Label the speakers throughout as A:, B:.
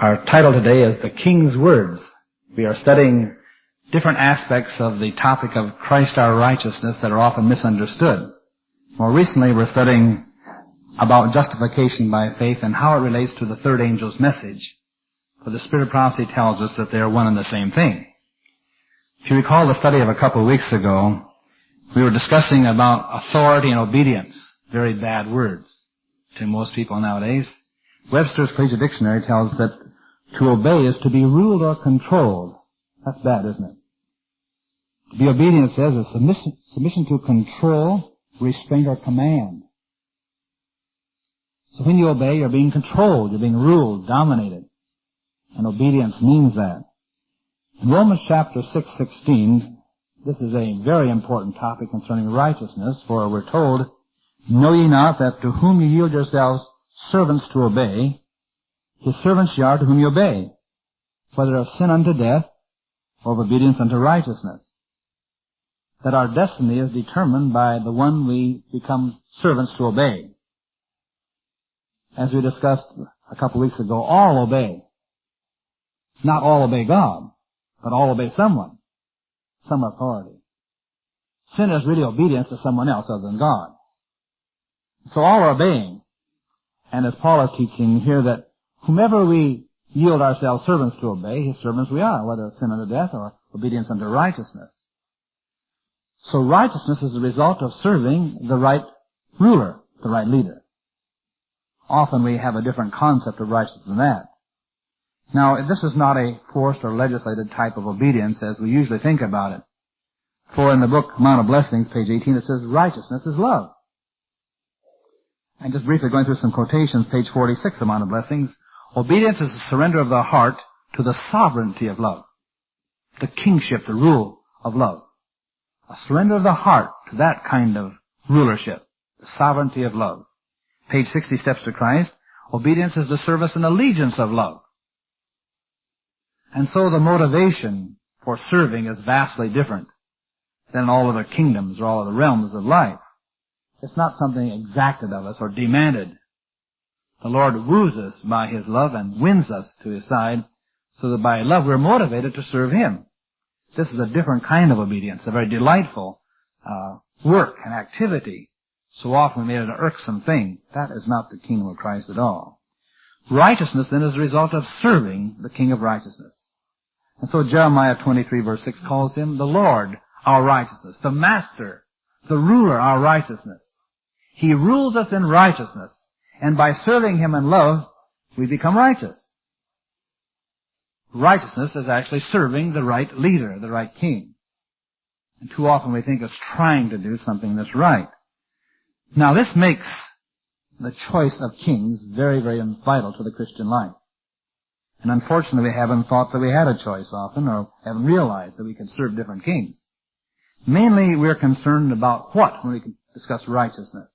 A: Our title today is The King's Words. We are studying different aspects of the topic of Christ our righteousness that are often misunderstood. More recently, we're studying about justification by faith and how it relates to the third angel's message. For the Spirit of prophecy tells us that they are one and the same thing. If you recall the study of a couple of weeks ago, we were discussing about authority and obedience. Very bad words to most people nowadays. Webster's Collegiate Dictionary tells that to obey is to be ruled or controlled. That's bad, isn't it? To be obedient, it says, is submission to control, restraint, or command. So when you obey, you're being controlled, you're being ruled, dominated. And obedience means that. In Romans chapter 6:16, this is a very important topic concerning righteousness, for we're told, "Know ye not that to whom ye yield yourselves servants to obey, his servants ye are to whom ye obey, whether of sin unto death, or of obedience unto righteousness." That our destiny is determined by the one we become servants to obey. As we discussed a couple of weeks ago, all obey. Not all obey God, but all obey someone, some authority. Sin is really obedience to someone else other than God. So all are obeying. And as Paul is teaching here, that whomever we yield ourselves servants to obey, his servants we are, whether sin unto death or obedience unto righteousness. So righteousness is the result of serving the right ruler, the right leader. Often we have a different concept of righteousness than that. Now, this is not a forced or legislated type of obedience as we usually think about it. For in the book Mount of Blessings, page 18, it says, righteousness is love. And just briefly going through some quotations, page 46 of Mount of Blessings, obedience is the surrender of the heart to the sovereignty of love, the kingship, the rule of love. A surrender of the heart to that kind of rulership, the sovereignty of love. Page 60, Steps to Christ, obedience is the service and allegiance of love. And so the motivation for serving is vastly different than all other kingdoms or all other realms of life. It's not something exacted of us or demanded. The Lord woos us by His love and wins us to His side, so that by love we're motivated to serve Him. This is a different kind of obedience, a very delightful work and activity. So often we made it an irksome thing. That is not the kingdom of Christ at all. Righteousness then is the result of serving the King of righteousness. And so Jeremiah 23 verse 6 calls Him the Lord, our righteousness, the Master, the ruler, our righteousness. He rules us in righteousness, and by serving Him in love, we become righteous. Righteousness is actually serving the right leader, the right king. And too often we think it's trying to do something that's right. Now this makes the choice of kings very, very vital to the Christian life. And unfortunately we haven't thought that we had a choice often, or haven't realized that we can serve different kings. Mainly we're concerned about what when we discuss righteousness.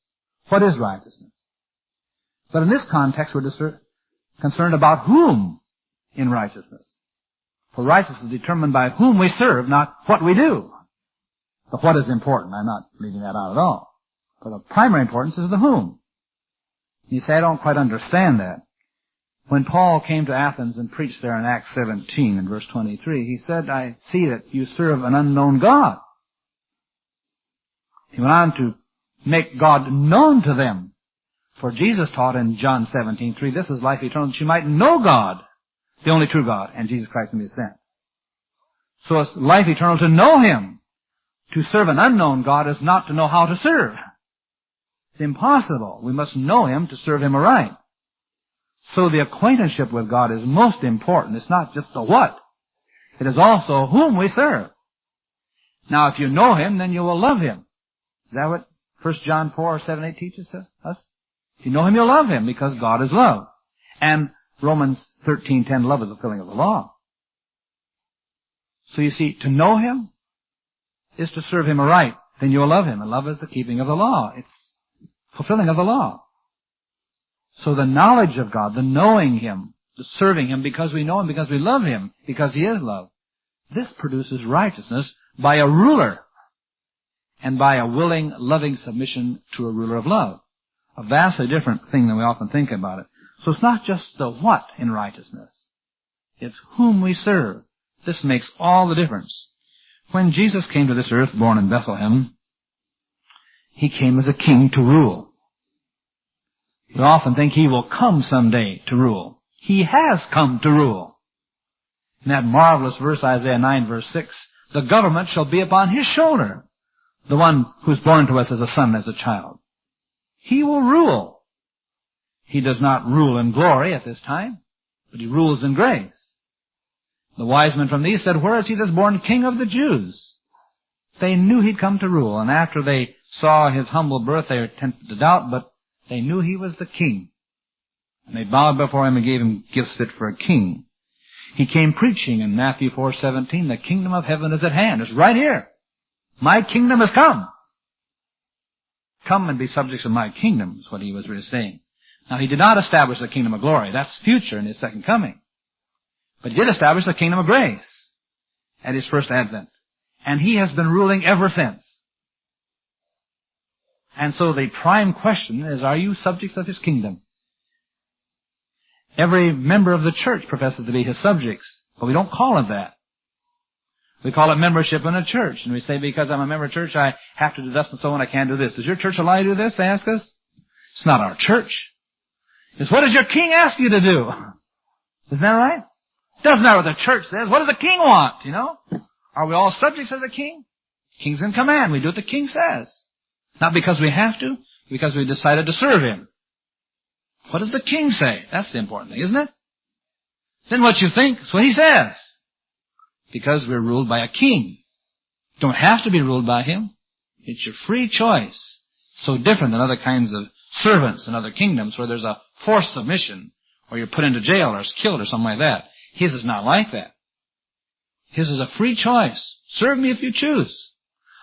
A: What is righteousness? But in this context we're concerned about whom in righteousness. For righteousness is determined by whom we serve, not what we do. The what is important. I'm not leaving that out at all. But the primary importance is the whom. You say, I don't quite understand that. When Paul came to Athens and preached there in Acts 17 in verse 23, he said, I see that you serve an unknown God. He went on to make God known to them. For Jesus taught in John 17:3, this is life eternal, that you might know God, the only true God, and Jesus Christ whom He sent. So it's life eternal to know Him. To serve an unknown God is not to know how to serve. It's impossible. We must know Him to serve Him aright. So the acquaintanceship with God is most important. It's not just the what. It is also whom we serve. Now if you know Him, then you will love Him. Is that what 1 John 4:7-8 teaches us? If you know Him, you'll love Him, because God is love. And Romans 13:10, love is the fulfilling of the law. So you see, to know Him is to serve Him aright. Then you will love Him. And love is the keeping of the law. It's fulfilling of the law. So the knowledge of God, the knowing Him, the serving Him because we know Him, because we love Him, because He is love, this produces righteousness by a ruler and by a willing, loving submission to a ruler of love. A vastly different thing than we often think about it. So it's not just the what in righteousness. It's whom we serve. This makes all the difference. When Jesus came to this earth, born in Bethlehem, He came as a king to rule. We often think He will come someday to rule. He has come to rule. In that marvelous verse, Isaiah 9, verse 6, the government shall be upon His shoulder, the one who's born to us as a son, as a child. He will rule. He does not rule in glory at this time, but He rules in grace. The wise men from the east said, where is He that's born King of the Jews? They knew He'd come to rule, and after they saw His humble birth, they were tempted to doubt, but they knew He was the King. And they bowed before Him and gave Him gifts fit for a king. He came preaching in Matthew 4:17, the kingdom of heaven is at hand. It's right here. My kingdom has come. Come and be subjects of my kingdom, is what He was really saying. Now, He did not establish the kingdom of glory. That's future in His second coming. But He did establish the kingdom of grace at His first advent. And He has been ruling ever since. And so the prime question is, are you subjects of His kingdom? Every member of the church professes to be His subjects, but we don't call it that. We call it membership in a church. And we say, because I'm a member of church, I have to do this and so on, I can't do this. Does your church allow you to do this, they ask us? It's not our church. It's what does your king ask you to do? Isn't that right? Doesn't matter what the church says. What does the king want, you know? Are we all subjects of the king? King's in command. We do what the king says. Not because we have to, because we decided to serve Him. What does the king say? That's the important thing, isn't it? Then what you think is what He says. Because we're ruled by a king. Don't have to be ruled by Him. It's your free choice. So different than other kinds of servants in other kingdoms where there's a forced submission, or you're put into jail or killed or something like that. His is not like that. His is a free choice. Serve me if you choose.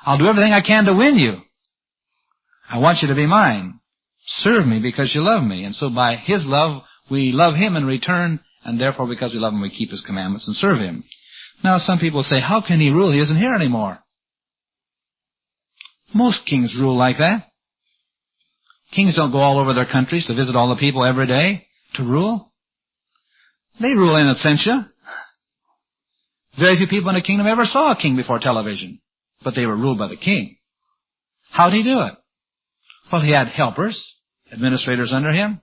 A: I'll do everything I can to win you. I want you to be mine. Serve me because you love me. And so by His love, we love Him in return, and therefore because we love Him, we keep His commandments and serve Him. Now some people say, how can He rule? He isn't here anymore. Most kings rule like that. Kings don't go all over their countries to visit all the people every day to rule. They rule in absentia. Very few people in a kingdom ever saw a king before television, but they were ruled by the king. How did He do it? Well, He had helpers, administrators under Him,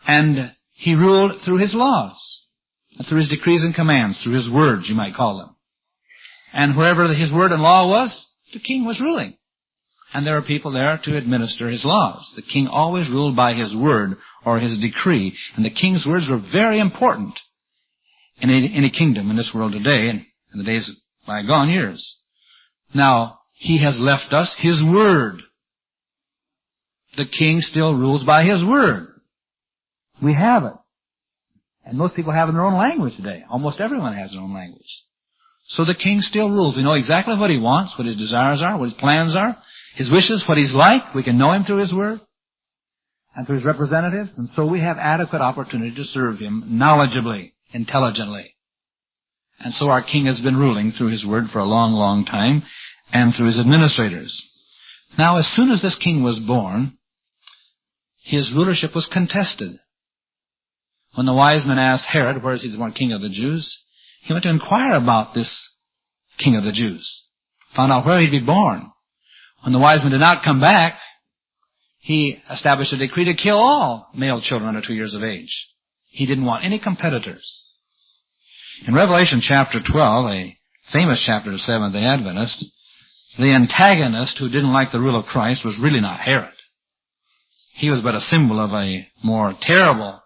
A: and He ruled through His laws, and through His decrees and commands, through His words, you might call them. And wherever His word and law was, the king was ruling. And there are people there to administer His laws. The king always ruled by His word or His decree. And the king's words were very important in any kingdom in this world today and in the days of bygone years. Now, He has left us His word. The king still rules by His word. We have it. And most people have it in their own language today. Almost everyone has their own language. So the king still rules. We know exactly what He wants, what His desires are, what His plans are, His wishes, what He's like. We can know Him through His word and through His representatives. And so we have adequate opportunity to serve Him knowledgeably, intelligently. And so our king has been ruling through His word for a long, long time and through His administrators. Now, as soon as this king was born, His rulership was contested. When the wise men asked Herod, where is He born King of the Jews, he went to inquire about this King of the Jews. Found out where he'd be born. When the wise men did not come back, he established a decree to kill all male children under 2 years of age. He didn't want any competitors. In Revelation chapter 12, a famous chapter of Seventh-day Adventist, the antagonist who didn't like the rule of Christ was really not Herod. He was but a symbol of a more terrible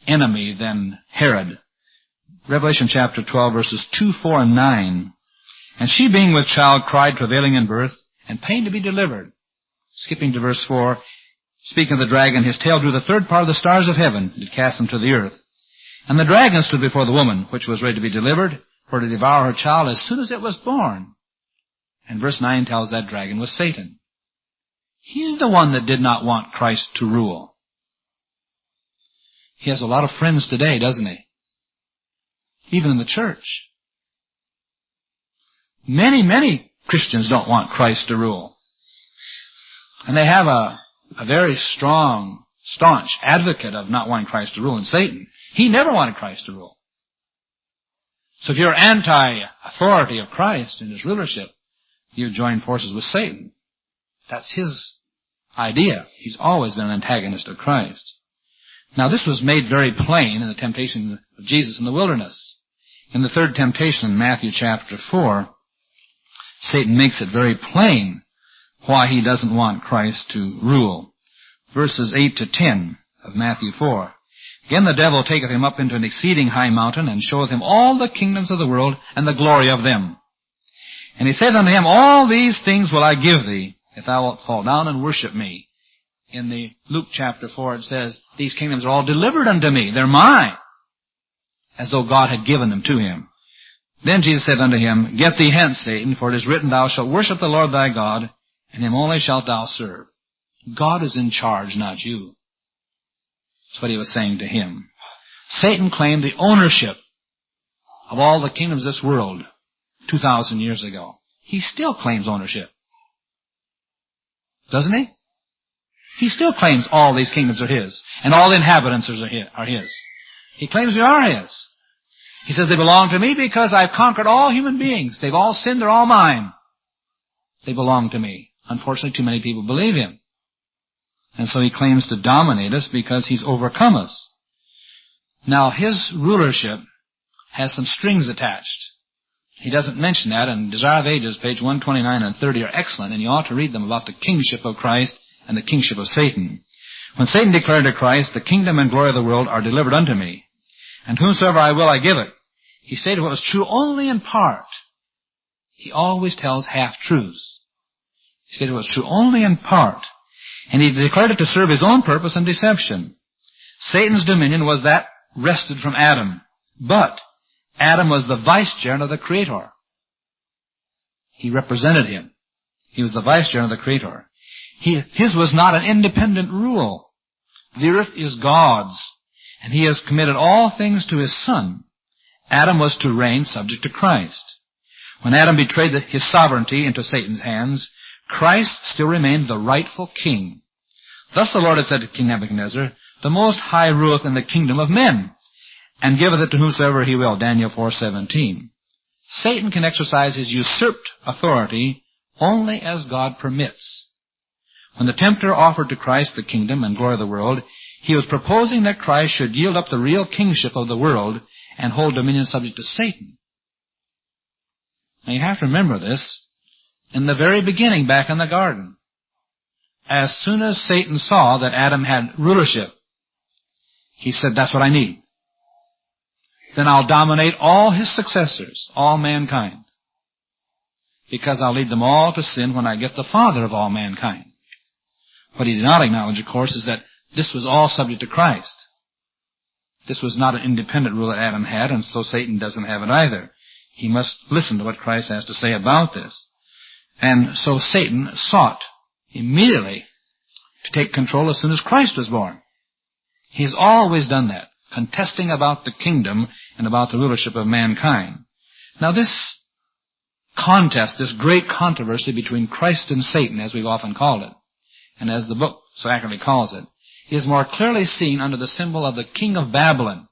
A: enemy than Herod. Revelation chapter 12, verses 2, 4, and 9. And she, being with child, cried, travailing in birth, and pain to be delivered. Skipping to verse 4, speaking of the dragon, his tail drew the third part of the stars of heaven, and cast them to the earth. And the dragon stood before the woman, which was ready to be delivered, for to devour her child as soon as it was born. And verse 9 tells that dragon was Satan. He's the one that did not want Christ to rule. He has a lot of friends today, doesn't he? Even in the church. Many Christians don't want Christ to rule. And they have a very strong, staunch advocate of not wanting Christ to rule in Satan. He never wanted Christ to rule. So if you're anti-authority of Christ and His rulership, you've joined forces with Satan. That's his idea. He's always been an antagonist of Christ. Now this was made very plain in the temptation of Jesus in the wilderness. In the third temptation in Matthew chapter 4, Satan makes it very plain why he doesn't want Christ to rule. Verses 8 to 10 of Matthew 4. Again the devil taketh him up into an exceeding high mountain, and showeth him all the kingdoms of the world, and the glory of them. And he saith unto him, All these things will I give thee, if thou wilt fall down and worship me. In the Luke chapter 4 it says, These kingdoms are all delivered unto me, they're mine, as though God had given them to him. Then Jesus said unto him, Get thee hence, Satan, for it is written, Thou shalt worship the Lord thy God, and him only shalt thou serve. God is in charge, not you. That's what he was saying to him. Satan claimed the ownership of all the kingdoms of this world 2,000 years ago. He still claims ownership. Doesn't he? He still claims all these kingdoms are his, and all the inhabitants are his. He claims they are his. He says they belong to me because I've conquered all human beings. They've all sinned, they're all mine. They belong to me. Unfortunately, too many people believe him. And so he claims to dominate us because he's overcome us. Now, his rulership has some strings attached. He doesn't mention that, and Desire of Ages, page 129 and 30 are excellent, and you ought to read them about the kingship of Christ and the kingship of Satan. When Satan declared to Christ, The kingdom and glory of the world are delivered unto me, and whomsoever I will I give it, he stated what was true only in part. He always tells half-truths. He stated what was true only in part, and he declared it to serve his own purpose and deception. Satan's dominion was that wrested from Adam, but Adam was the vicegerent of the Creator. He represented him. He was the vicegerent of the Creator. His was not an independent rule. The earth is God's, and he has committed all things to his Son. Adam was to reign subject to Christ. When Adam betrayed his sovereignty into Satan's hands, Christ still remained the rightful king. Thus the Lord had said to King Nebuchadnezzar, The Most High ruleth in the kingdom of men, and giveth it to whomsoever he will. Daniel 4:17. Satan can exercise his usurped authority only as God permits. When the tempter offered to Christ the kingdom and glory of the world, he was proposing that Christ should yield up the real kingship of the world and hold dominion subject to Satan. Now you have to remember this. In the very beginning, back in the garden, as soon as Satan saw that Adam had rulership, he said, That's what I need. Then I'll dominate all his successors, all mankind, because I'll lead them all to sin when I get the Father of all mankind. What he did not acknowledge, of course, is that this was all subject to Christ. This was not an independent rule that Adam had, and so Satan doesn't have it either. He must listen to what Christ has to say about this. And so Satan sought immediately to take control as soon as Christ was born. He's always done that, contesting about the kingdom and about the rulership of mankind. Now this contest, this great controversy between Christ and Satan, as we've often called it, and as the book so accurately calls it, is more clearly seen under the symbol of the king of Babylon.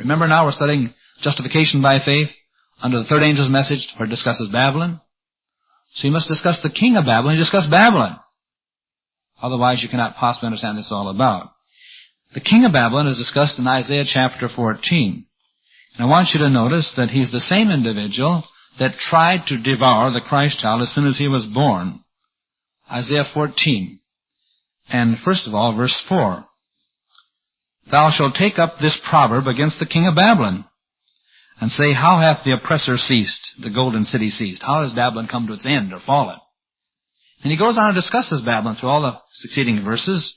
A: Remember now we're studying justification by faith under the third angel's message where it discusses Babylon. So you must discuss the king of Babylon. You discuss Babylon. Otherwise you cannot possibly understand what this is all about. The king of Babylon is discussed in Isaiah chapter 14. And I want you to notice that he's the same individual that tried to devour the Christ child as soon as he was born. Isaiah 14. And first of all, verse 4. Thou shalt take up this proverb against the king of Babylon, and say, How hath the oppressor ceased, the golden city ceased? How has Babylon come to its end or fallen? And he goes on and discusses Babylon through all the succeeding verses.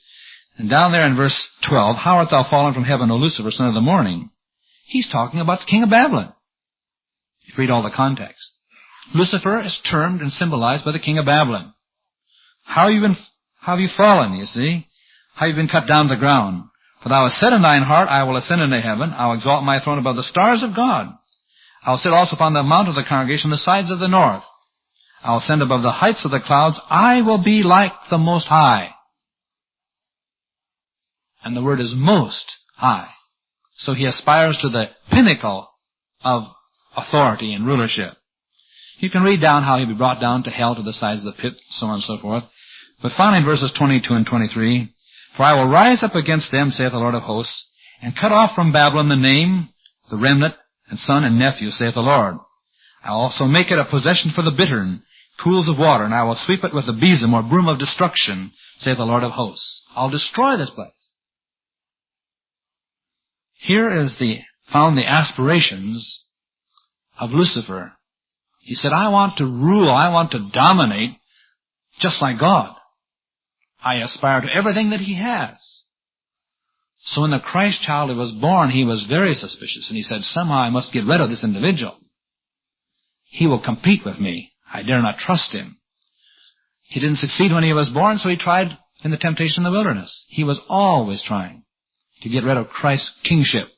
A: And down there in verse 12, How art thou fallen from heaven, O Lucifer, son of the morning? He's talking about the king of Babylon. If you read all the context. Lucifer is termed and symbolized by the king of Babylon. How have you fallen, you see? How have you been cut down to the ground? For thou hast said in thine heart, I will ascend into heaven. I will exalt my throne above the stars of God. I will sit also upon the mount of the congregation, the sides of the north. I will ascend above the heights of the clouds. I will be like the Most High. And the word is most high. So he aspires to the pinnacle
B: of authority and rulership. You can read down how he'll be brought down to hell, to the sides of the pit, so on and so forth. But finally in verses 22 and 23, "For I will rise up against them, saith the Lord of hosts, and cut off from Babylon the name, the remnant, and son and nephew, saith the Lord. I will also make it a possession for the bittern, pools of water, and I will sweep it with the besom, or broom of destruction, saith the Lord of hosts." I'll destroy this place. Here is found the aspirations of Lucifer. He said, I want to rule, I want to dominate, just like God. I aspire to everything that he has. So when the Christ child was born, he was very suspicious, and he said, somehow I must get rid of this individual. He will compete with me. I dare not trust him. He didn't succeed when he was born, so he tried in the temptation in the wilderness. He was always trying to get rid of Christ's kingship.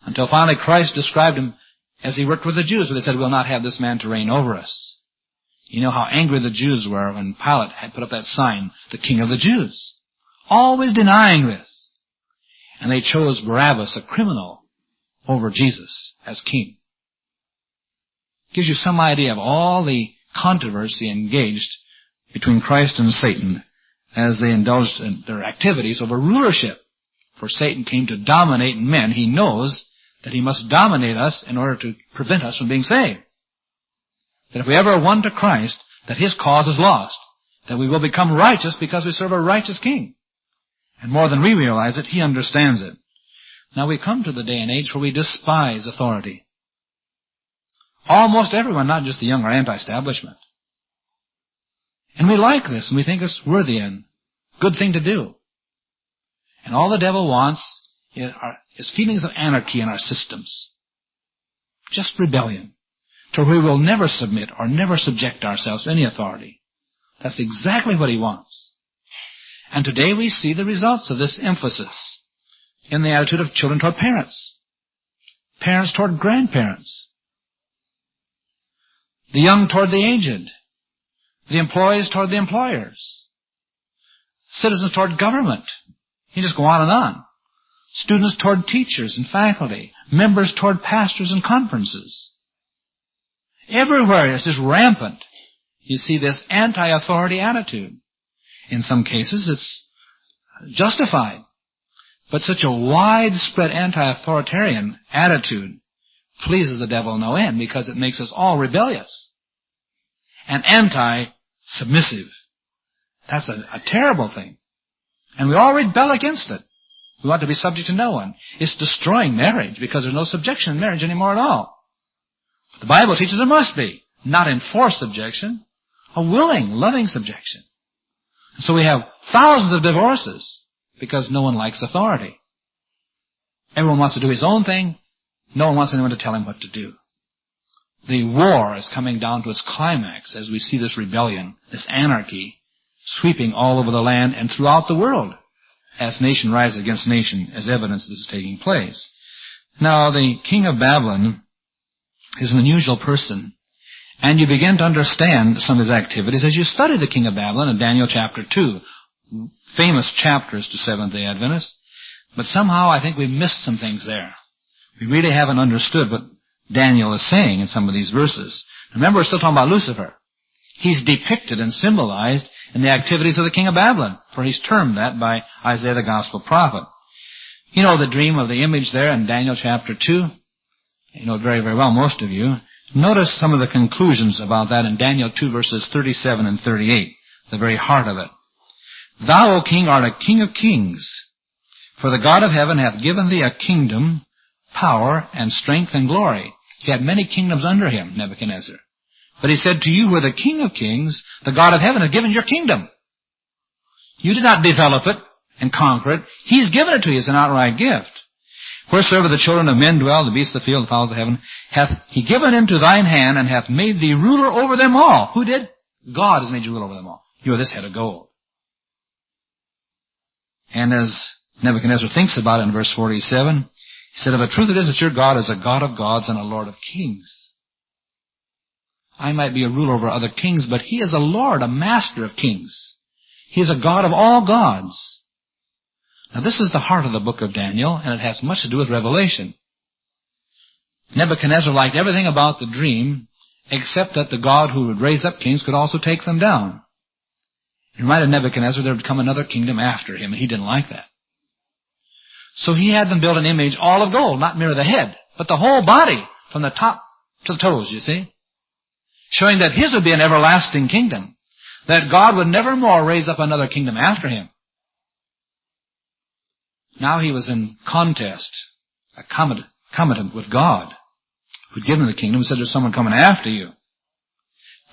B: Until finally Christ described him as he worked with the Jews, where they said, we'll not have this man to reign over us. You know how angry the Jews were when Pilate had put up that sign, the King of the Jews. Always denying this. And they chose Barabbas, a criminal, over Jesus as king. Gives you some idea of all the controversy engaged between Christ and Satan as they indulged in their activities over rulership. For Satan came to dominate men. He knows that he must dominate us in order to prevent us from being saved. That if we ever won to Christ, that his cause is lost. That we will become righteous because we serve a righteous king. And more than we realize it, he understands it. Now we come to the day and age where we despise authority. Almost everyone, not just the young, are anti-establishment. And we like this, and we think it's worthy and good thing to do. And all the devil wants is feelings of anarchy in our systems. Just rebellion. To where we will never submit or never subject ourselves to any authority. That's exactly what he wants. And today we see the results of this emphasis in the attitude of children toward parents. Parents toward grandparents. The young toward the aged. The employees toward the employers. Citizens toward government. You just go on and on. Students toward teachers and faculty. Members toward pastors and conferences. Everywhere it's just rampant. You see this anti-authority attitude. In some cases it's justified. But such a widespread anti-authoritarian attitude pleases the devil no end because it makes us all rebellious and anti-submissive. That's a terrible thing. And we all rebel against it. We want to be subject to no one. It's destroying marriage because there's no subjection in marriage anymore at all. But the Bible teaches there must be. Not enforced subjection, a willing, loving subjection. And so we have thousands of divorces because no one likes authority. Everyone wants to do his own thing. No one wants anyone to tell him what to do. The war is coming down to its climax as we see this rebellion, this anarchy, sweeping all over the land and throughout the world as nation rises against nation, as evidence this is taking place. Now, the king of Babylon is an unusual person, and you begin to understand some of his activities as you study the king of Babylon in Daniel chapter 2, famous chapters to Seventh-day Adventists, but somehow I think we've missed some things there. We really haven't understood what Daniel is saying in some of these verses. Remember, we're still talking about Lucifer. He's depicted and symbolized in the activities of the king of Babylon, for he's termed that by Isaiah the gospel prophet. You know the dream of the image there in Daniel chapter 2? You know it very, very well, most of you. Notice some of the conclusions about that in Daniel 2 verses 37 and 38, the very heart of it. Thou, O king, art a king of kings, for the God of heaven hath given thee a kingdom, power, and strength, and glory. He had many kingdoms under him, Nebuchadnezzar. But he said to you who are the king of kings, the God of heaven has given your kingdom. You did not develop it and conquer it. He's given it to you as an outright gift. Wheresoever the children of men dwell, the beasts of the field, the fowls of heaven, hath he given into thine hand, and hath made thee ruler over them all. Who did? God has made you ruler over them all. You are this head of gold. And as Nebuchadnezzar thinks about it in verse 47, he said, of a truth it is that your God is a God of gods and a Lord of kings. I might be a ruler over other kings, but he is a Lord, a master of kings. He is a God of all gods. Now this is the heart of the book of Daniel, and it has much to do with Revelation. Nebuchadnezzar liked everything about the dream except that the God who would raise up kings could also take them down. It reminded Nebuchadnezzar there would come another kingdom after him, and he didn't like that. So he had them build an image all of gold, not merely the head, but the whole body from the top to the toes, you see, showing that his would be an everlasting kingdom, that God would never more raise up another kingdom after him. Now he was in contest, a combatant with God, who'd given him the kingdom and said, there's someone coming after you.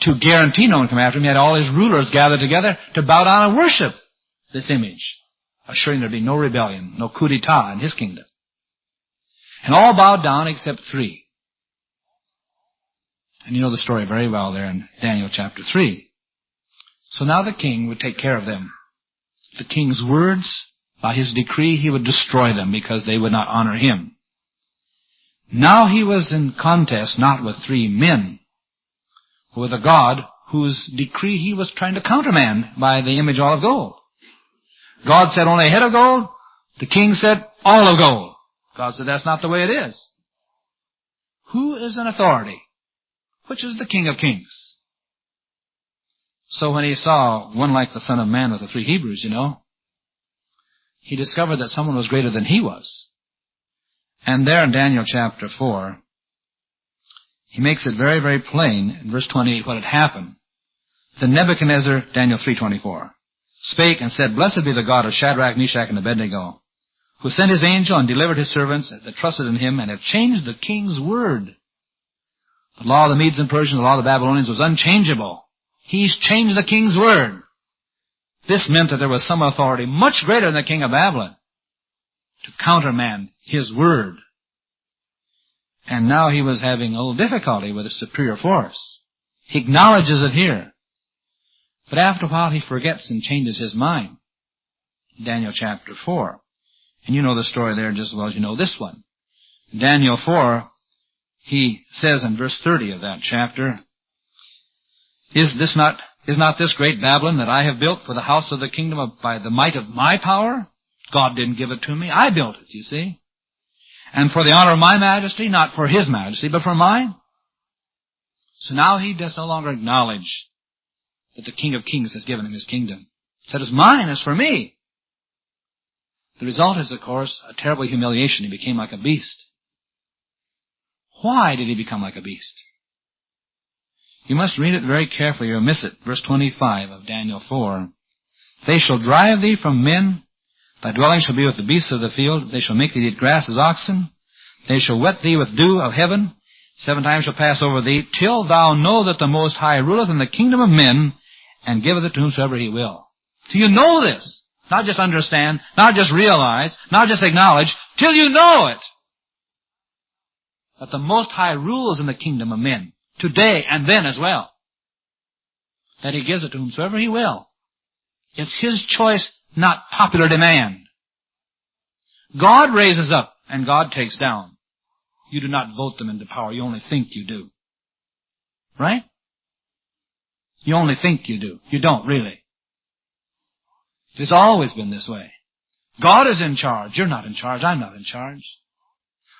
B: To guarantee no one come after him, he had all his rulers gathered together to bow down and worship this image, assuring there'd be no rebellion, no coup d'etat in his kingdom. And all bowed down except 3. And you know the story very well there in Daniel chapter 3. So now the king would take care of them. The king's words, by his decree, he would destroy them because they would not honor him. Now he was in contest not with 3 men, but with a God whose decree he was trying to countermand by the image all of gold. God said only a head of gold. The king said all of gold. God said that's not the way it is. Who is in authority? Which is the King of Kings? So when he saw one like the Son of Man with the 3 Hebrews, he discovered that someone was greater than he was. And there in Daniel chapter 4, he makes it very, very plain in verse 28 what had happened. Then Nebuchadnezzar, Daniel 3:24, spake and said, Blessed be the God of Shadrach, Meshach, and Abednego, who sent his angel and delivered his servants that trusted in him and have changed the king's word. The law of the Medes and Persians, the law of the Babylonians was unchangeable. He's changed the king's word. This meant that there was some authority much greater than the king of Babylon to countermand his word. And now he was having a little difficulty with his superior force. He acknowledges it here. But after a while he forgets and changes his mind. Daniel chapter 4. And you know the story there just as well as you know this one. In Daniel 4, he says in verse 30 of that chapter, Is not this great Babylon that I have built for the house of the kingdom by the might of my power? God didn't give it to me. I built it, you see. And for the honor of my majesty, not for his majesty, but for mine. So now he does no longer acknowledge that the King of Kings has given him his kingdom. He said, it's mine, it's for me. The result is, of course, a terrible humiliation. He became like a beast. Why did he become like a beast? You must read it very carefully or you'll miss it. Verse 25 of Daniel 4. They shall drive thee from men. Thy dwelling shall be with the beasts of the field. They shall make thee eat grass as oxen. They shall wet thee with dew of heaven. 7 times shall pass over thee, till thou know that the Most High ruleth in the kingdom of men, and giveth it to whomsoever he will. Till you know this. Not just understand, not just realize, not just acknowledge, till you know it. That the Most High rules in the kingdom of men, today and then as well. That he gives it to whomsoever he will. It's his choice, not popular demand. God raises up and God takes down. You do not vote them into power. You only think you do. Right? You only think you do. You don't really. It's always been this way. God is in charge. You're not in charge. I'm not in charge.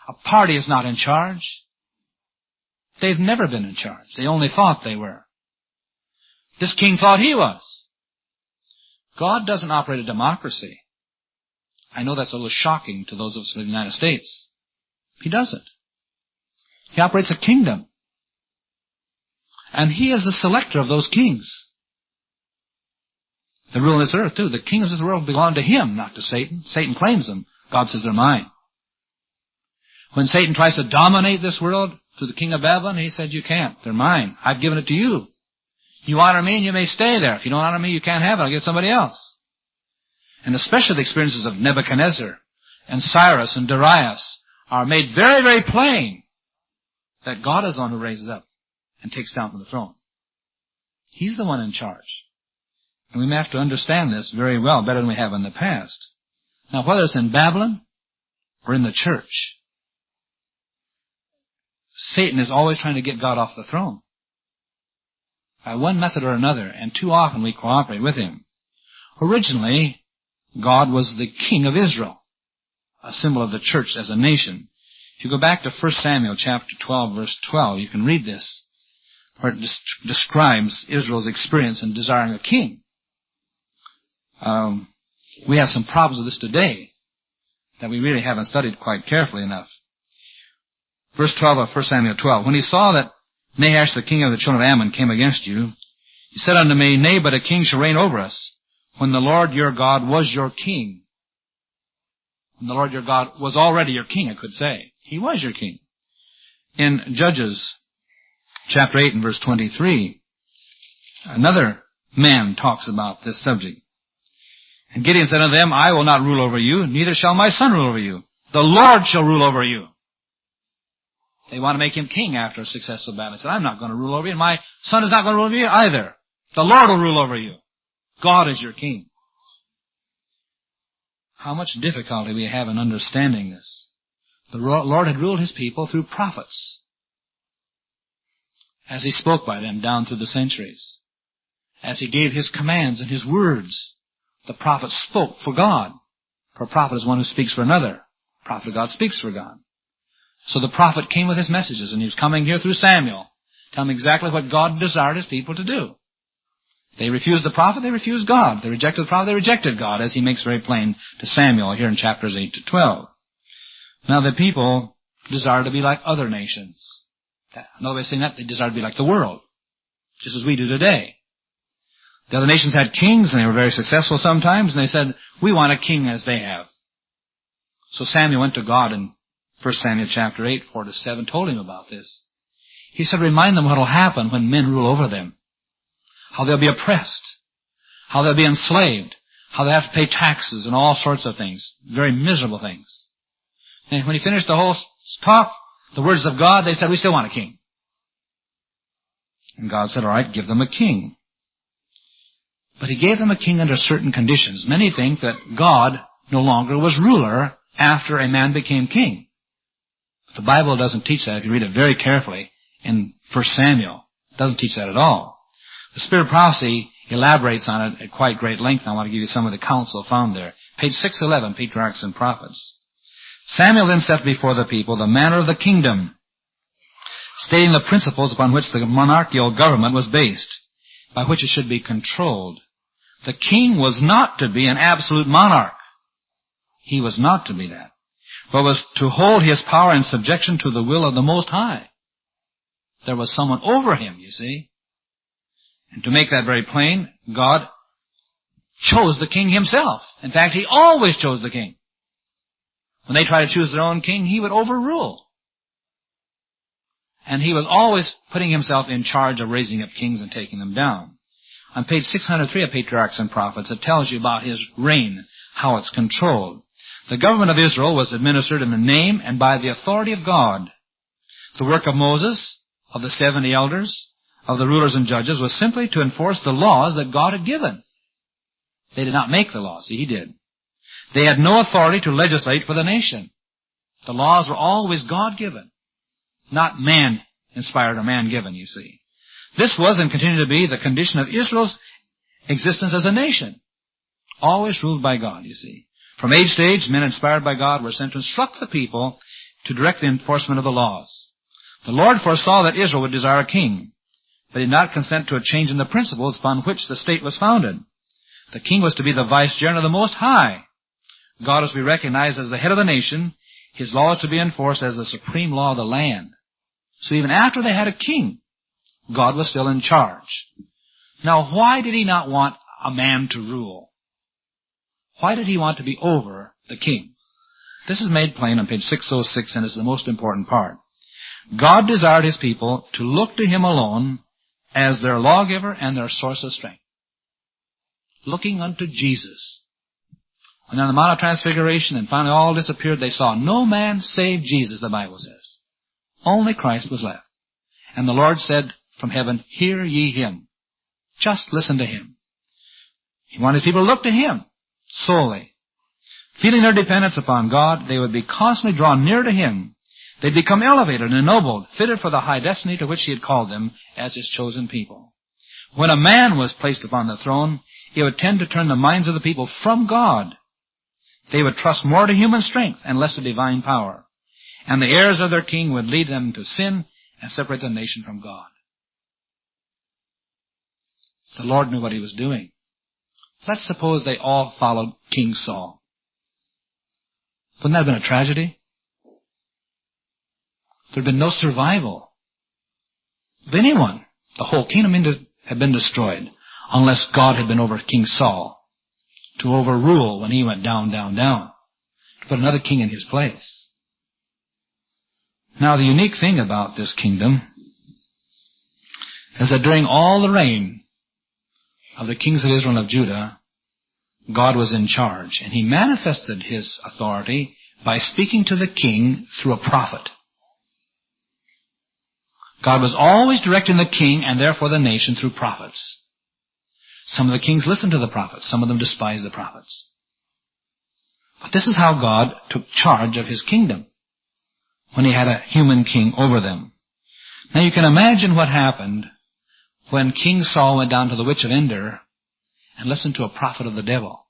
B: A party is not in charge. They've never been in charge. They only thought they were. This king thought he was. God doesn't operate a democracy. I know that's a little shocking to those of us in the United States. He doesn't. He operates a kingdom. And he is the selector of those kings. They rule this earth too. The kings of this world belong to him, not to Satan. Satan claims them. God says they're mine. When Satan tries to dominate this world through the king of Babylon, he said, you can't. They're mine. I've given it to you. You honor me and you may stay there. If you don't honor me, you can't have it. I'll give it to somebody else. And especially the experiences of Nebuchadnezzar and Cyrus and Darius are made very, very plain that God is the one who raises up and takes down from the throne. He's the one in charge. And we have to understand this very well, better than we have in the past. Now, whether it's in Babylon or in the church, Satan is always trying to get God off the throne. By one method or another, and too often we cooperate with him. Originally, God was the king of Israel, a symbol of the church as a nation. If you go back to 1 Samuel chapter 12, verse 12, you can read this, where it describes Israel's experience in desiring a king. We have some problems with this today that we really haven't studied quite carefully enough. Verse 12 of 1 Samuel 12. When he saw that Nahash, the king of the children of Ammon, came against you, he said unto me, Nay, but a king shall reign over us, when the Lord your God was your king. When the Lord your God was already your king, I could say. He was your king. In Judges chapter 8 and verse 23, another man talks about this subject. And Gideon said unto them, I will not rule over you, neither shall my son rule over you. The Lord shall rule over you. They want to make him king after a successful battle. He said, I'm not going to rule over you, and my son is not going to rule over you either. The Lord will rule over you. God is your king. How much difficulty we have in understanding this. The Lord had ruled His people through prophets, as He spoke by them down through the centuries. As He gave His commands and His words, the prophet spoke for God. For a prophet is one who speaks for another. The prophet of God speaks for God. So the prophet came with his messages, and he was coming here through Samuel, telling exactly what God desired His people to do. They refused the prophet, they refused God. They rejected the prophet, they rejected God, as he makes very plain to Samuel here in chapters 8 to 12. Now the people desire to be like other nations. Another way of saying that, they desire to be like the world, just as we do today. The other nations had kings, and they were very successful sometimes, and they said, we want a king as they have. So Samuel went to God in 1 Samuel chapter 8, 4-7, told him about this. He said, remind them what will happen when men rule over them. How they'll be oppressed. How they'll be enslaved. How they have to pay taxes and all sorts of things. Very miserable things. And when he finished the whole talk, the words of God, they said, we still want a king. And God said, all right, give them a king. But He gave them a king under certain conditions. Many think that God no longer was ruler after a man became king. But the Bible doesn't teach that. If you read it very carefully in 1 Samuel, it doesn't teach that at all. The Spirit of Prophecy elaborates on it at quite great length. I want to give you some of the counsel found there. Page 611, Patriarchs and Prophets. Samuel then set before the people the manner of the kingdom, stating the principles upon which the monarchical government was based, by which it should be controlled. The king was not to be an absolute monarch. He was not to be that, but was to hold his power in subjection to the will of the Most High. There was someone over him, you see. And to make that very plain, God chose the king Himself. In fact, He always chose the king. When they tried to choose their own king, He would overrule. And He was always putting Himself in charge of raising up kings and taking them down. On page 603 of Patriarchs and Prophets, it tells you about His reign, how it's controlled. The government of Israel was administered in the name and by the authority of God. The work of Moses, of the 70 elders, of the rulers and judges, was simply to enforce the laws that God had given. They did not make the laws. He did. They had no authority to legislate for the nation. The laws were always God-given, not man-inspired or man-given, you see. This was and continued to be the condition of Israel's existence as a nation. Always ruled by God, you see. From age to age, men inspired by God were sent to instruct the people to direct the enforcement of the laws. The Lord foresaw that Israel would desire a king, but did not consent to a change in the principles upon which the state was founded. The king was to be the vicegerent of the Most High. God was to be recognized as the head of the nation. His law was to be enforced as the supreme law of the land. So even after they had a king, God was still in charge. Now, why did He not want a man to rule? Why did He want to be over the king? This is made plain on page 606, and is the most important part. God desired His people to look to Him alone as their lawgiver and their source of strength. Looking unto Jesus. When on the Mount of Transfiguration and finally all disappeared, they saw no man save Jesus, the Bible says. Only Christ was left. And the Lord said from heaven, hear ye Him. Just listen to Him. He wanted people to look to Him solely. Feeling their dependence upon God, they would be constantly drawn near to Him. They'd become elevated and ennobled, fitted for the high destiny to which He had called them as His chosen people. When a man was placed upon the throne, he would tend to turn the minds of the people from God. They would trust more to human strength and less to divine power. and the heirs of their king would lead them to sin and separate the nation from God. The Lord knew what he was doing. Let's suppose they all followed King Saul. Wouldn't that have been a tragedy? There had been no survival of anyone. The whole kingdom had been destroyed unless God had been over King Saul to overrule when he went down, down, down, to put another king in his place. Now, the unique thing about this kingdom is that during all the reign of the kings of Israel and of Judah, God was in charge, and he manifested his authority by speaking to the king through a prophet. God was always directing the king and therefore the nation through prophets. Some of the kings listened to the prophets. Some of them despised the prophets. But this is how God took charge of his kingdom, when he had a human king over them. Now you can imagine what happened when King Saul went down to the witch of Endor and listened to a prophet of the devil.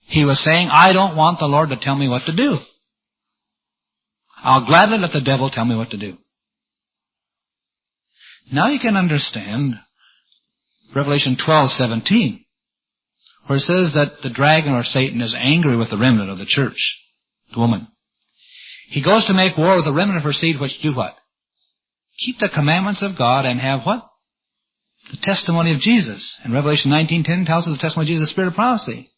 B: He was saying, I don't want the Lord to tell me what to do. I'll gladly let the devil tell me what to do. Now you can understand Revelation 12:17, where it says that the dragon or Satan is angry with the remnant of the church, the woman. He goes to make war with the remnant of her seed, which do what? Keep the commandments of God and have what? The testimony of Jesus. And Revelation 19:10 tells us the testimony of Jesus, the spirit of prophecy.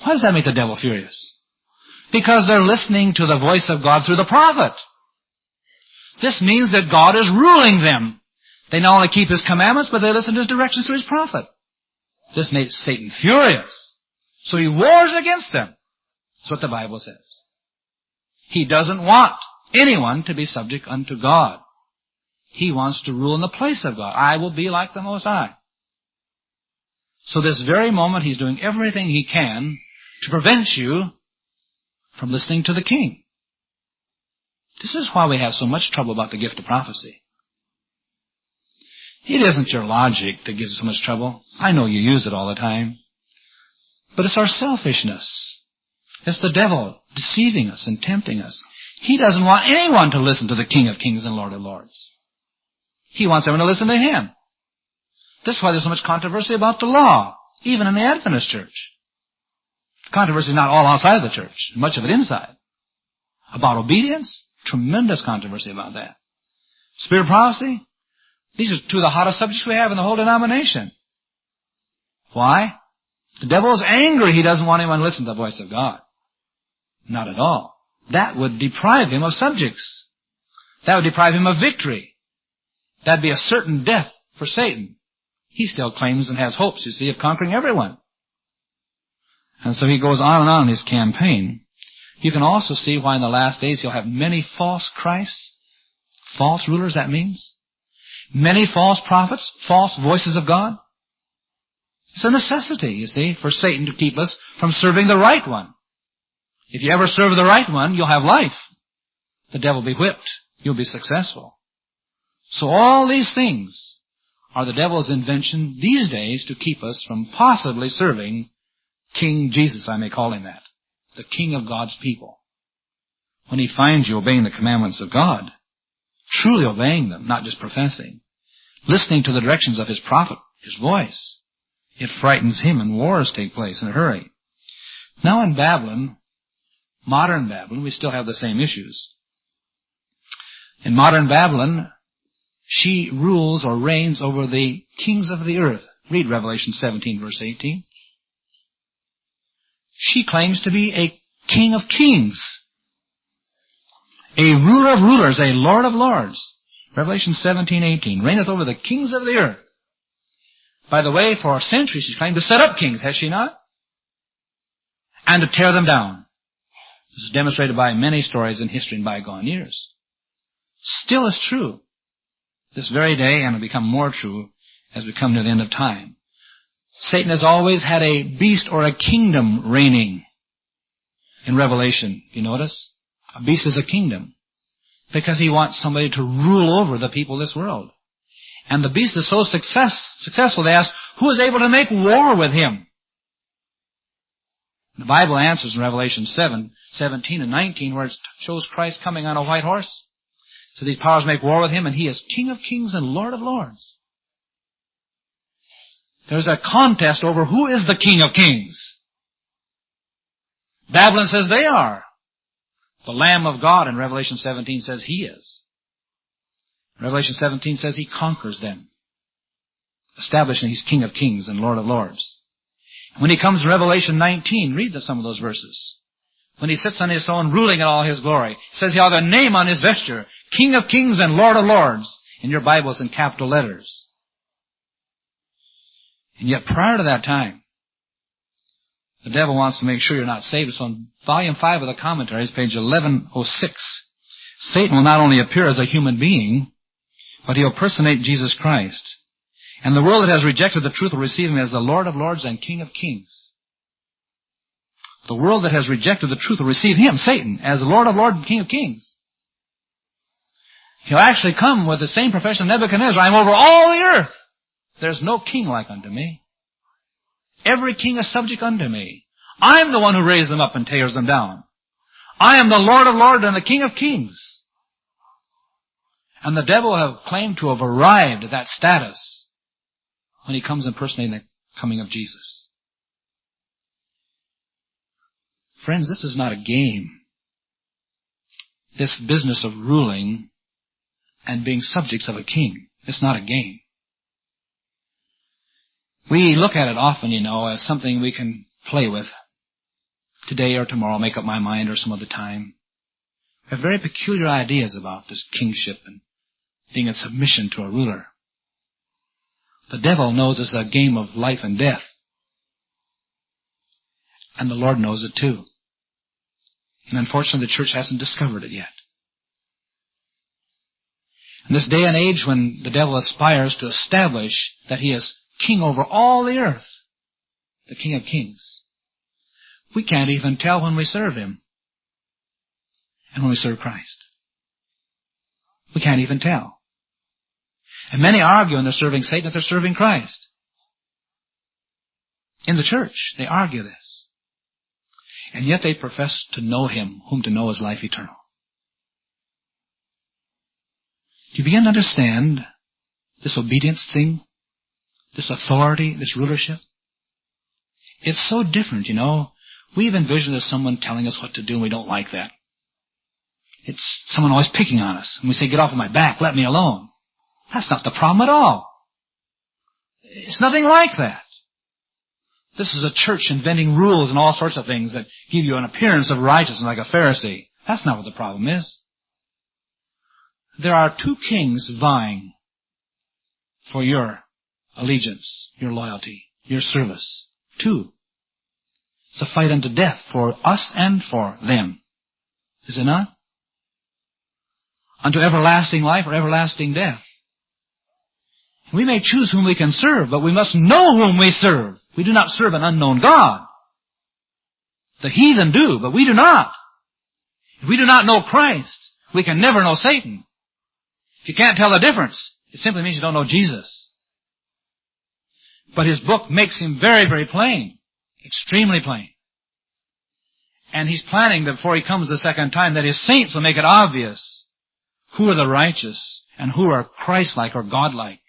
B: Why does that make the devil furious? Because they're listening to the voice of God through the prophet. This means that God is ruling them. They not only keep his commandments, but they listen to his directions through his prophet. This makes Satan furious. So he wars against them. That's what the Bible says. He doesn't want anyone to be subject unto God. He wants to rule in the place of God. I will be like the Most High. So this very moment he's doing everything he can to prevent you from listening to the king. This is why we have so much trouble about the gift of prophecy. It isn't your logic that gives us so much trouble. I know you use it all the time. But it's our selfishness. It's the devil deceiving us and tempting us. He doesn't want anyone to listen to the King of Kings and Lord of Lords. He wants everyone to listen to him. This is why there's so much controversy about the law, even in the Adventist church. The controversy is not all outside of the church, much of it inside. About obedience, tremendous controversy about that. Spirit of prophecy, these are two of the hottest subjects we have in the whole denomination. Why? The devil is angry. He doesn't want anyone to listen to the voice of God. Not at all. That would deprive him of subjects. That would deprive him of victory. That'd be a certain death for Satan. He still claims and has hopes, you see, of conquering everyone. And so he goes on in his campaign. You can also see why in the last days he'll have many false Christs, false rulers, that means. Many false prophets, false voices of God. It's a necessity, you see, for Satan to keep us from serving the right one. If you ever serve the right one, you'll have life. The devil will be whipped. You'll be successful. So all these things are the devil's invention these days to keep us from possibly serving King Jesus, I may call him that, the King of God's people. When he finds you obeying the commandments of God, truly obeying them, not just professing, listening to the directions of his prophet, his voice, it frightens him and wars take place in a hurry. Now in Babylon, modern Babylon, we still have the same issues. In modern Babylon, she rules or reigns over the kings of the earth. Read Revelation 17, verse 18. She claims to be a king of kings, a ruler of rulers, a lord of lords. Revelation 17:18, reigneth over the kings of the earth. By the way, for centuries she claimed to set up kings, has she not? And to tear them down. This is demonstrated by many stories in history in bygone years. Still is true this very day, and will become more true as we come near the end of time. Satan has always had a beast or a kingdom reigning in Revelation. You notice? A beast is a kingdom. Because he wants somebody to rule over the people of this world. And the beast is so successful, they ask, who is able to make war with him? The Bible answers in Revelation 7:17 and 19, where it shows Christ coming on a white horse. So these powers make war with him, and he is King of kings and Lord of lords. There's a contest over who is the King of kings. Babylon says they are. The Lamb of God in Revelation 17 says he is. Revelation 17 says he conquers them, establishing he's King of kings and Lord of lords. When he comes in Revelation 19, read some of those verses. When he sits on his throne ruling in all his glory, it says he'll have a name on his vesture, King of kings and Lord of lords. In your Bibles in capital letters. And yet prior to that time, the devil wants to make sure you're not saved. It's on volume 5 of the commentaries, page 1106. Satan will not only appear as a human being, but he'll personate Jesus Christ. And the world that has rejected the truth will receive him as the Lord of lords and King of kings. The world that has rejected the truth will receive him, Satan, as the Lord of lords and King of kings. He'll actually come with the same profession of Nebuchadnezzar. I'm over all the earth. There's no king like unto me. Every king is subject unto me. I'm the one who raised them up and tears them down. I am the Lord of lords and the King of kings. And the devil will have claimed to have arrived at that status when he comes impersonating the coming of Jesus. Friends, this is not a game. This business of ruling and being subjects of a king, it's not a game. We look at it often, as something we can play with today or tomorrow, make up my mind, or some other time. We have very peculiar ideas about this kingship and being in submission to a ruler. The devil knows it's a game of life and death. And the Lord knows it too. And unfortunately, the church hasn't discovered it yet. In this day and age when the devil aspires to establish that he is king over all the earth, the King of kings, we can't even tell when we serve him and when we serve Christ. We can't even tell. And many argue when they're serving Satan that they're serving Christ. In the church, they argue this. And yet they profess to know him, whom to know is life eternal. Do you begin to understand this obedience thing? This authority, this rulership? It's so different, We've envisioned as someone telling us what to do, and we don't like that. It's someone always picking on us. And we say, get off of my back, let me alone. That's not the problem at all. It's nothing like that. This is a church inventing rules and all sorts of things that give you an appearance of righteousness like a Pharisee. That's not what the problem is. There are two kings vying for your allegiance, your loyalty, your service. Two. It's a fight unto death for us and for them. Is it not? Unto everlasting life or everlasting death. We may choose whom we can serve, but we must know whom we serve. We do not serve an unknown God. The heathen do, but we do not. If we do not know Christ, we can never know Satan. If you can't tell the difference, it simply means you don't know Jesus. But his book makes him very, very plain. Extremely plain. And he's planning that before he comes the second time that his saints will make it obvious who are the righteous and who are Christ-like or God-like.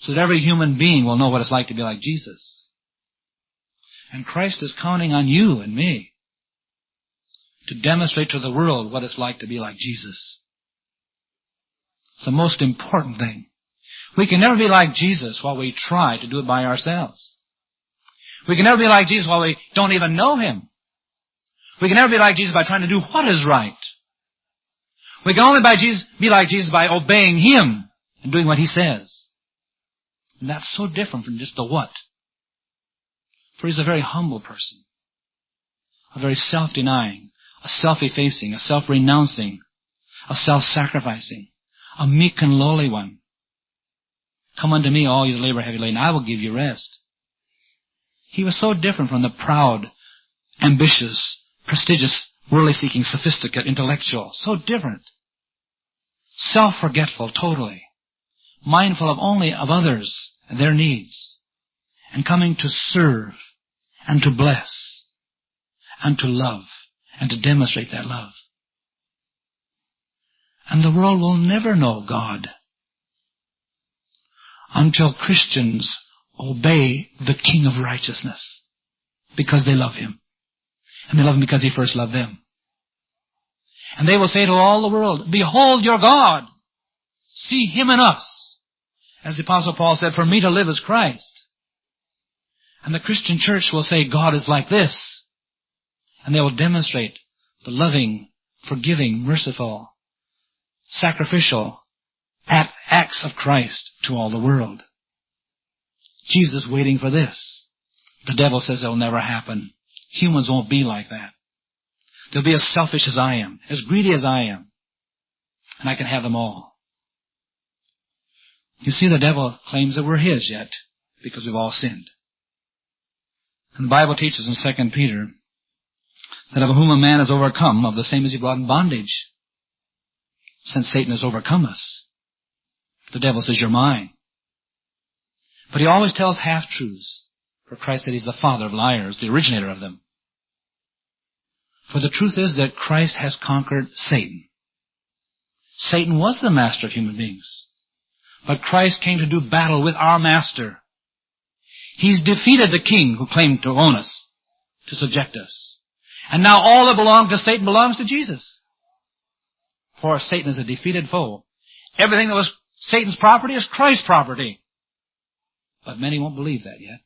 B: So that every human being will know what it's like to be like Jesus. And Christ is counting on you and me to demonstrate to the world what it's like to be like Jesus. It's the most important thing. We can never be like Jesus while we try to do it by ourselves. We can never be like Jesus while we don't even know him. We can never be like Jesus by trying to do what is right. We can only be like Jesus by obeying him and doing what he says. And that's so different from just the what. For he's a very humble person. A very self-denying, a self-effacing, a self-renouncing, a self-sacrificing, a meek and lowly one. Come unto me, all you labor heavy laden, I will give you rest. He was so different from the proud, ambitious, prestigious, worldly-seeking, sophisticate, intellectual. So different. Self-forgetful, totally. Mindful of only of others and their needs. And coming to serve and to bless and to love and to demonstrate that love. And the world will never know God until Christians obey the King of righteousness because they love Him. And they love Him because He first loved them. And they will say to all the world, behold your God. See Him in us. As the Apostle Paul said, for me to live is Christ. And the Christian church will say, God is like this. And they will demonstrate the loving, forgiving, merciful, sacrificial acts of Christ to all the world. Jesus is waiting for this. The devil says it will never happen. Humans won't be like that. They'll be as selfish as I am, as greedy as I am. And I can have them all. You see, the devil claims that we're his yet, because we've all sinned. And the Bible teaches in 2 Peter that of whom a man is overcome, of the same is he brought in bondage. Since Satan has overcome us, the devil says, you're mine. But he always tells half-truths. For Christ said He's the father of liars, the originator of them. For the truth is that Christ has conquered Satan. Satan was the master of human beings. But Christ came to do battle with our master. He's defeated the king who claimed to own us, to subject us. And now all that belonged to Satan belongs to Jesus. For Satan is a defeated foe. Everything that was Satan's property is Christ's property. But many won't believe that yet.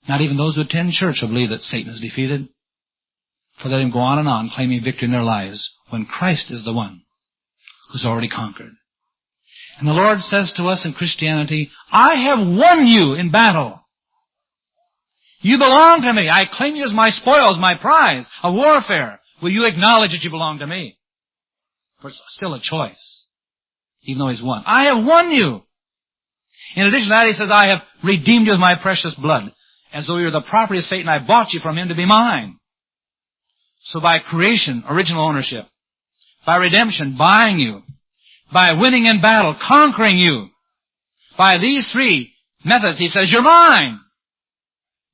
B: Not even those who attend church will believe that Satan is defeated. For let him go on claiming victory in their lives when Christ is the one who's already conquered. And the Lord says to us in Christianity, I have won you in battle. You belong to me. I claim you as my spoils, my prize, a warfare. Will you acknowledge that you belong to me? For it's still a choice, even though He's won. I have won you. In addition to that, He says, I have redeemed you with my precious blood. As though you're the property of Satan, I bought you from him to be mine. So by creation, original ownership. By redemption, buying you. By winning in battle, conquering you. By these three methods, He says, you're mine.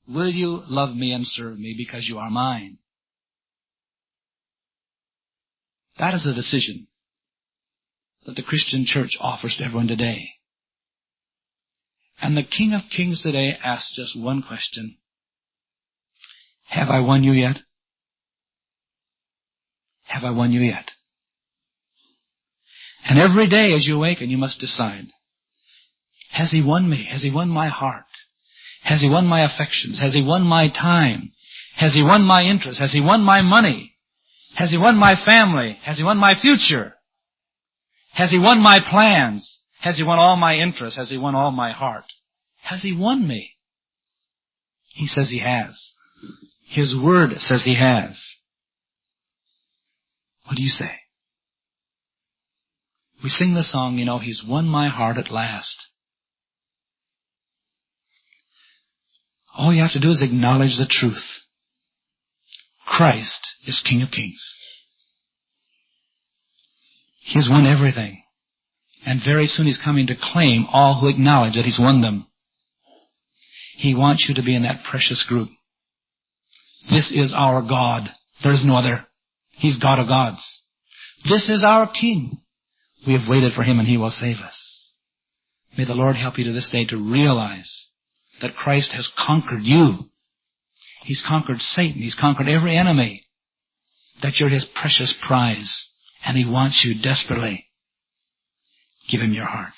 B: Will you love me and serve me because you are mine? That is a decision that the Christian church offers to everyone today. And the King of Kings today asks just one question. Have I won you yet? Have I won you yet? And every day as you awaken, you must decide, has He won me? Has He won my heart? Has He won my affections? Has He won my time? Has He won my interest? Has He won my money? Has He won my family? Has He won my future? Has He won my plans? Has He won all my interests? Has He won all my heart? Has He won me? He says He has. His Word says He has. What do you say? We sing the song, He's won my heart at last. All you have to do is acknowledge the truth. Christ is King of Kings. He's won everything. And very soon He's coming to claim all who acknowledge that He's won them. He wants you to be in that precious group. This is our God. There's no other. He's God of gods. This is our King. We have waited for Him and He will save us. May the Lord help you to this day to realize that Christ has conquered you. He's conquered Satan. He's conquered every enemy. That you're His precious prize. And He wants you desperately. Give Him your heart.